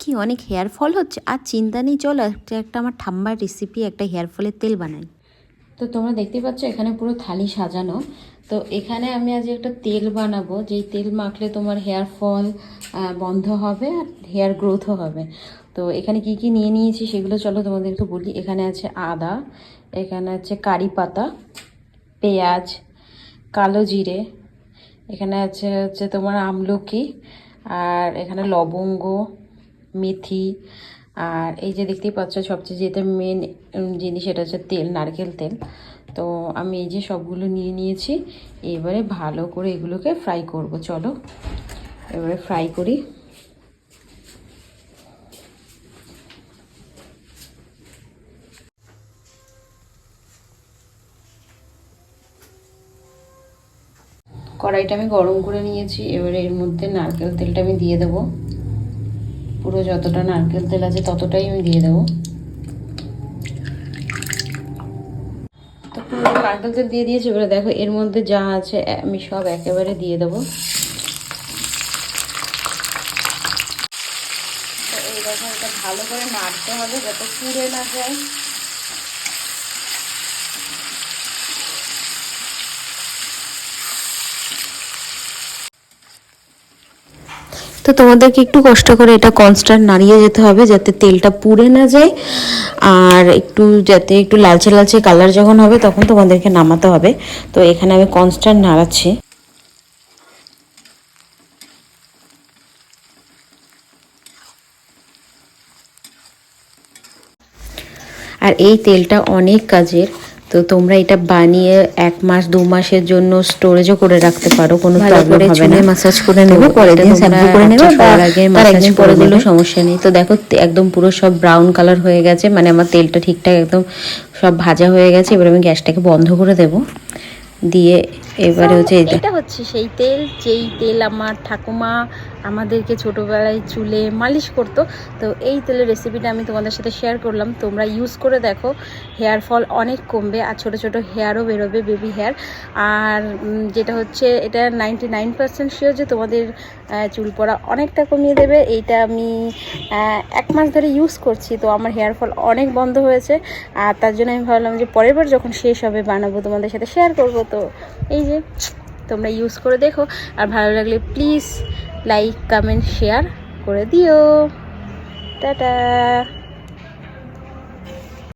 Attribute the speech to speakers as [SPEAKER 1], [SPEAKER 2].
[SPEAKER 1] কি অনেক hair fall হচ্ছে, আর চিন্তা নেই, চলো একটা আমার ঠাম্মার রেসিপি, একটা হেয়ার ফলের তেল বানাই। তো তোমরা দেখতে পাচ্ছ এখানে পুরো থালি সাজানো। তো এখানে আমি আজ একটা তেল বানাবো, যেই তেল মাখলে তোমার হেয়ার ফল বন্ধ হবে আর হেয়ার গ্রোথও হবে। তো এখানে কি কি নিয়ে নিয়েছি সেগুলো চলো তোমাদের একটু বলি। এখানে আছে আদা, এখানে আছে কারি পাতা, পেঁয়াজ, কালো জিরে, এখানে আছে হচ্ছে তোমার আমলকি, আর এখানে লবঙ্গ, মেথি, আর এই যে দেখতেই পাচ্ছ সবচেয়ে যেটা মেন জিনিস, এটা হচ্ছে তেল, নারকেল তেল। তো আমি এই যে সবগুলো নিয়ে নিয়েছি, এবারে ভালো করে এগুলোকে ফ্রাই করব। চলো এবারে ফ্রাই করি। কড়াইটা আমি গরম করে নিয়েছি, এবারে এর মধ্যে নারকেল তেলটা আমি দিয়ে দেবো। পুরো যতটা নারকেল তেল আছে ততটাই আমি দিয়ে দেবো। তো পুরো নারকেল তেল দিয়ে দিয়েছি, এবারে দেখো এর মধ্যে যা আছে আমি সব একেবারে দিয়ে দেবো। তো এই দেখো, এটা ভালো করে নাড়তে হবে যাতে পুড়ে না যায়। তো তোমাদেরকে একটু কষ্ট করে এটা কনস্ট্যান্ট নাড়িয়ে যেতে হবে যাতে তেলটা পুড়ে না যায়, আর একটু যাতে একটু লালচে লালচে কালার যখন হবে তখন তোমাদেরকে নামাতে হবে। তো এখানে আমি কনস্ট্যান্ট নাড়াচ্ছি। আর এই তেলটা অনেক কাজের, তো তোমরা এটা বানিয়ে 1 মাস 2 মাসের জন্য স্টোরেজও করে রাখতে পারো, কোনো প্রবলেম হবে না। মাসাজ করে নেবে, পরের দিন শ্যাম্পু করে নেবে, তার আগে মাসাজ করে দিলেও সমস্যা নেই। তো দেখো একদম পুরো সব ব্রাউন কালার হয়ে গেছে, মানে আমার তেলটা ঠিকঠাক একদম সব ভাজা হয়ে গেছে। এবার আমি গ্যাসটাকে বন্ধ করে দেব, দিয়ে এবারে হচ্ছে এটা হচ্ছে সেই তেল, যেই তেল আমার ঠাকুমা আমাদেরকে ছোটোবেলায় চুলে মালিশ করতো। তো এই তেলের রেসিপিটা আমি তোমাদের সাথে শেয়ার করলাম, তোমরা ইউজ করে দেখো, হেয়ার ফল অনেক কমবে, আর ছোটো ছোটো হেয়ারও বেরোবে, বেবি হেয়ার। আর যেটা হচ্ছে এটা 99% শিওর যে তোমাদের চুল পড়া অনেকটা কমিয়ে দেবে। এইটা আমি 1 মাস ধরে ইউজ করছি, তো আমার হেয়ার ফল অনেক বন্ধ হয়েছে। আর তার জন্য আমি ভাবলাম যে পরের বার যখন শেষ হবে বানাবো, তোমাদের সাথে শেয়ার করবো। তো এই যে তোমরা ইউজ করে দেখো, আর ভালো লাগলে প্লিজ লাইক কমেন্ট শেয়ার করে দিও। টাটা।